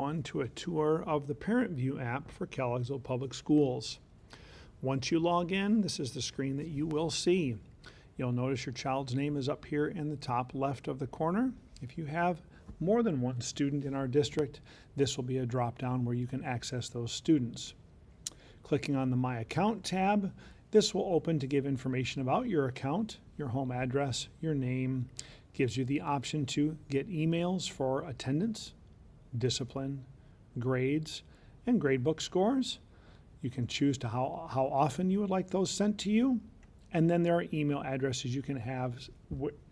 everyone to a tour of the ParentVUE app for Kelloggsville Public Schools. Once you log in, this is the screen that you will see. You'll notice your child's name is up here in the top left of the corner. If you have more than one student in our district, this will be a drop-down where you can access those students. Clicking on the My Account tab, this will open to give information about your account, your home address, your name. Gives you the option to get emails for attendance, discipline, grades, and gradebook scores. You can choose to how often you would like those sent to you. And then there are email addresses you can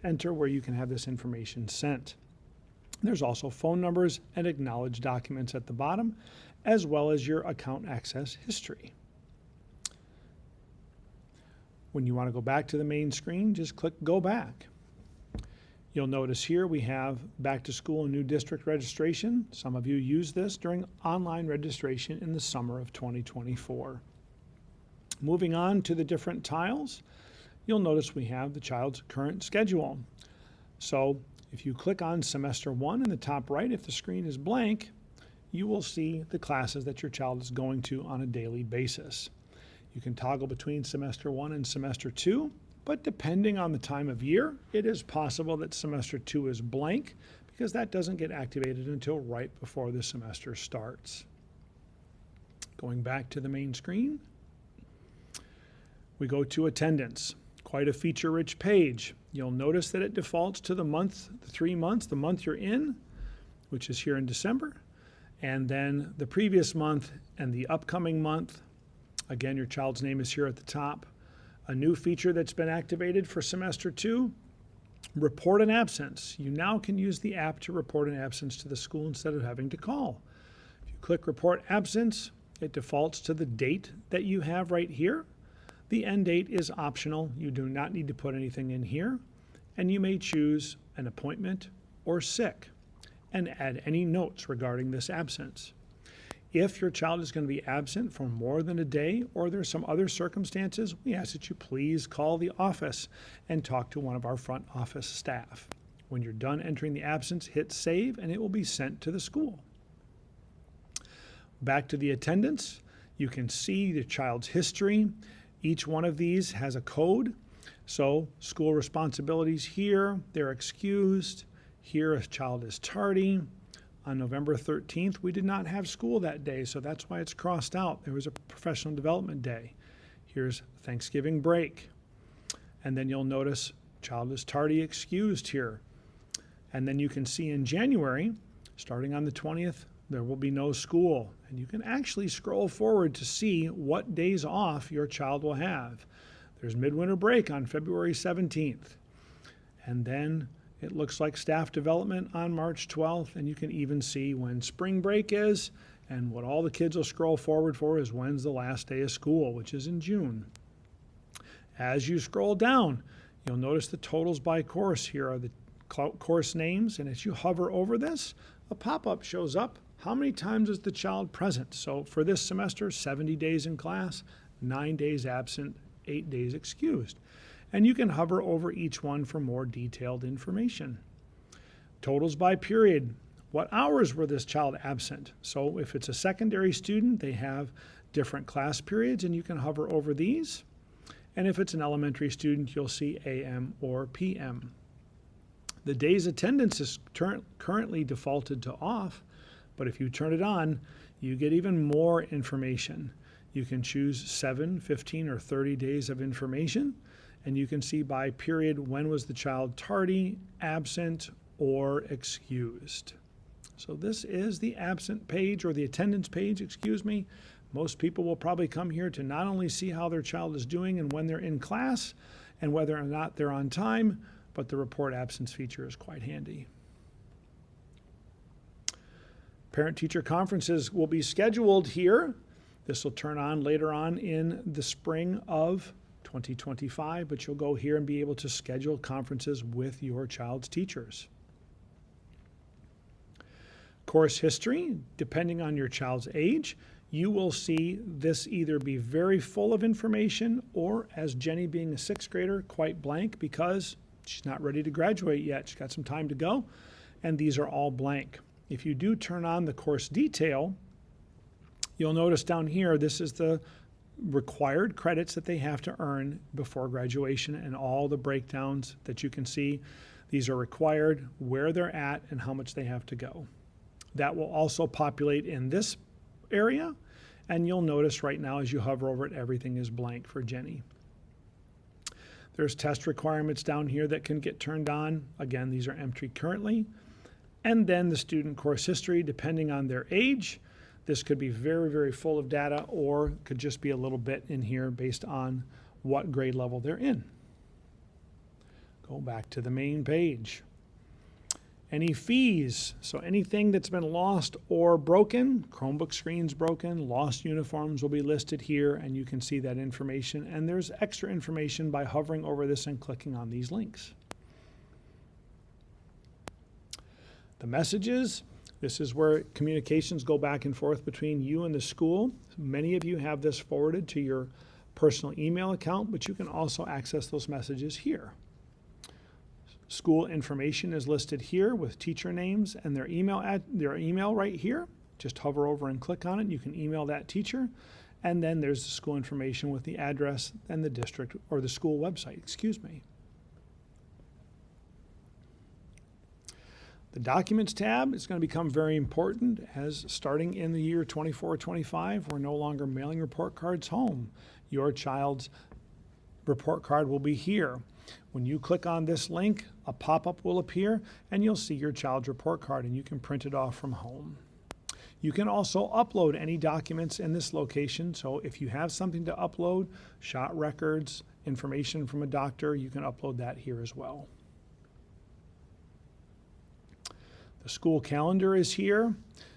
enter where you can have this information sent. There's also phone numbers and acknowledged documents at the bottom, as well as your account access history. When you want to go back to the main screen, just click Go Back. You'll notice here we have Back to School and New District registration. Some of you use this during online registration in the summer of 2024. Moving on to the different tiles, you'll notice we have the child's current schedule. So if you click on Semester 1 in the top right, if the screen is blank, you will see the classes that your child is going to on a daily basis. You can toggle between Semester 1 and Semester 2, but depending on the time of year, it is possible that Semester 2 is blank because that doesn't get activated until right before the semester starts. Going back to the main screen, we go to attendance. Quite a feature-rich page. You'll notice that it defaults to the month, the 3 months, the month you're in, which is here in December, and then the previous month and the upcoming month. Again, your child's name is here at the top. A new feature that's been activated for Semester 2, report an absence. You now can use the app to report an absence to the school instead of having to call. If you click Report Absence, it defaults to the date that you have right here. The end date is optional. You do not need to put anything in here. And you may choose an appointment or sick and add any notes regarding this absence. If your child is going to be absent for more than a day or there's some other circumstances, we ask that you please call the office and talk to one of our front office staff. When you're done entering the absence, hit save and it will be sent to the school. Back to the attendance, you can see the child's history. Each one of these has a code. So school responsibilities here, they're excused. Here a child is tardy. On November 13th, we did not have school that day, so that's why it's crossed out. There was a professional development day. Here's Thanksgiving break. And then you'll notice child is tardy excused here. And then you can see in January, starting on the 20th, there will be no school. And you can actually scroll forward to see what days off your child will have. There's midwinter break on February 17th. And then it looks like staff development on March 12th, and you can even see when spring break is, and what all the kids will scroll forward for is when's the last day of school, which is in June. As you scroll down, you'll notice the totals by course. Here are the course names, and as you hover over this, a pop-up shows up. How many times is the child present? So for this semester, 70 days in class, 9 days absent, 8 days excused. And you can hover over each one for more detailed information. Totals by period. What hours were this child absent? So if it's a secondary student, they have different class periods, and you can hover over these. And if it's an elementary student, you'll see AM or PM. The day's attendance is currently defaulted to off, but if you turn it on, you get even more information. You can choose 7, 15, or 30 days of information. And you can see by period when was the child tardy, absent, or excused. So this is the absent page, or the attendance page, excuse me. Most people will probably come here to not only see how their child is doing and when they're in class and whether or not they're on time, but the report absence feature is quite handy. Parent-teacher conferences will be scheduled here. This will turn on later on in the spring of 2025, but you'll go here and be able to schedule conferences with your child's teachers. Course history, depending on your child's age, you will see this either be very full of information or, as Jenny being a 6th grader, quite blank because she's not ready to graduate yet. She's got some time to go, and these are all blank. If you do turn on the course detail, you'll notice down here, this is the required credits that they have to earn before graduation, and all the breakdowns that you can see. These are required, where they're at, and how much they have to go. That will also populate in this area, and you'll notice right now as you hover over it, everything is blank for Jenny. There's test requirements down here that can get turned on. Again, these are empty currently. And then the student course history, depending on their age. This could be very, very full of data, or could just be a little bit in here based on what grade level they're in. Go back to the main page. Any fees, so anything that's been lost or broken, Chromebook screens broken, lost uniforms will be listed here, and you can see that information. And there's extra information by hovering over this and clicking on these links. The messages, this is where communications go back and forth between you and the school. Many of you have this forwarded to your personal email account, but you can also access those messages here. School information is listed here with teacher names and their email right here. Just hover over and click on it. You can email that teacher. And then there's the school information with the address and the district, or the school website, excuse me. The Documents tab is going to become very important, as starting in the year 24-25, we're no longer mailing report cards home. Your child's report card will be here. When you click on this link, a pop-up will appear, and you'll see your child's report card, and you can print it off from home. You can also upload any documents in this location. So if you have something to upload, shot records, information from a doctor, you can upload that here as well. The school calendar is here.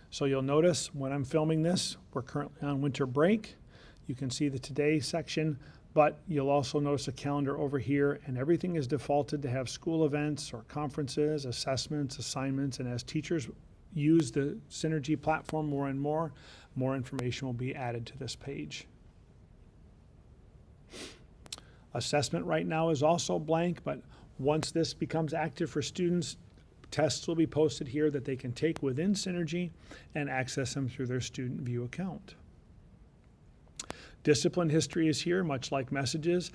So you'll notice when I'm filming this, we're currently on winter break. You can see the today section, but you'll also notice a calendar over here, and everything is defaulted to have school events or conferences, assessments, assignments, and as teachers use the Synergy platform more and more information will be added to this page. Assessment right now is also blank, but once this becomes active for students, tests will be posted here that they can take within Synergy and access them through their ParentVUE account. Discipline history is here, much like messages.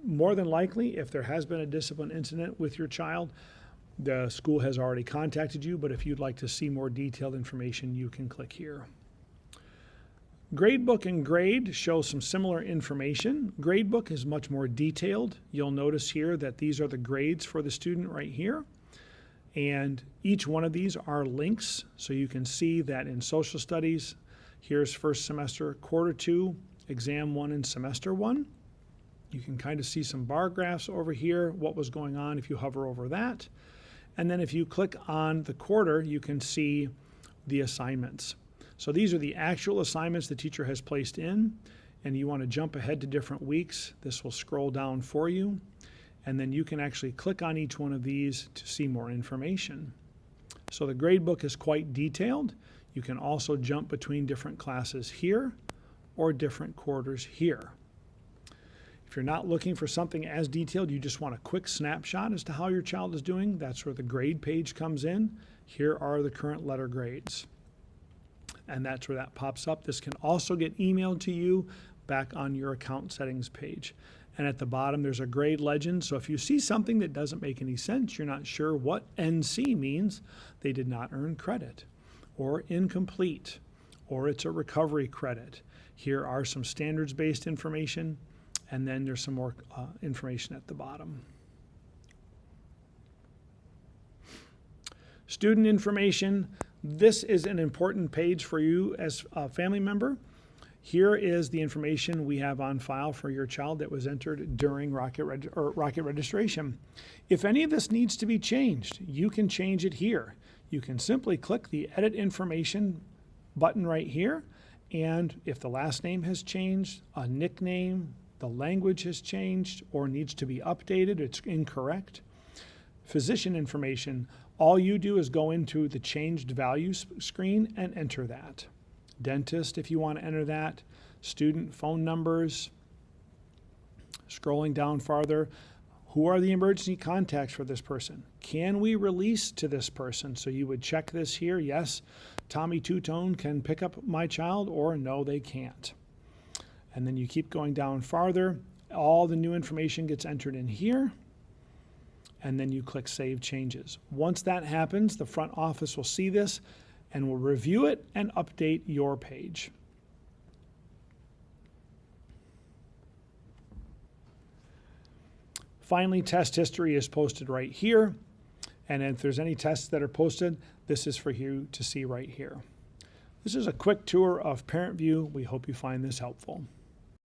More than likely, if there has been a discipline incident with your child, the school has already contacted you, but if you'd like to see more detailed information, you can click here. Gradebook and grade show some similar information. Gradebook is much more detailed. You'll notice here that these are the grades for the student right here. And each one of these are links, so you can see that in social studies, here's first semester, quarter 2, exam 1, and semester 1. You can kind of see some bar graphs over here, what was going on if you hover over that. And then if you click on the quarter, you can see the assignments. So these are the actual assignments the teacher has placed in, and you want to jump ahead to different weeks. This will scroll down for you. And then you can actually click on each one of these to see more information. So the gradebook is quite detailed. You can also jump between different classes here or different quarters here. If you're not looking for something as detailed, you just want a quick snapshot as to how your child is doing, that's where the grade page comes in. Here are the current letter grades. And that's where that pops up. This can also get emailed to you back on your account settings page. And at the bottom, there's a grade legend. So if you see something that doesn't make any sense, you're not sure what NC means, they did not earn credit, or incomplete, or it's a recovery credit. Here are some standards-based information, and then there's some more information at the bottom. Student information. This is an important page for you as a family member. Here is the information we have on file for your child that was entered during Rocket registration. If any of this needs to be changed, you can change it here. You can simply click the Edit Information button right here, and if the last name has changed, a nickname, the language has changed, or needs to be updated, it's incorrect. Physician information, all you do is go into the changed values screen and enter that. Dentist, if you want to enter that. Student phone numbers. Scrolling down farther, Who are the emergency contacts for this person? Can we release to this person? So you would check this here. Yes, Tommy Two-Tone can pick up my child, or no, they can't. And then you keep going down farther. All the new information gets entered in here. And then you click Save Changes. Once that happens, the front office will see this and will review it and update your page. Finally, test history is posted right here. And if there's any tests that are posted, this is for you to see right here. This is a quick tour of ParentVUE. We hope you find this helpful.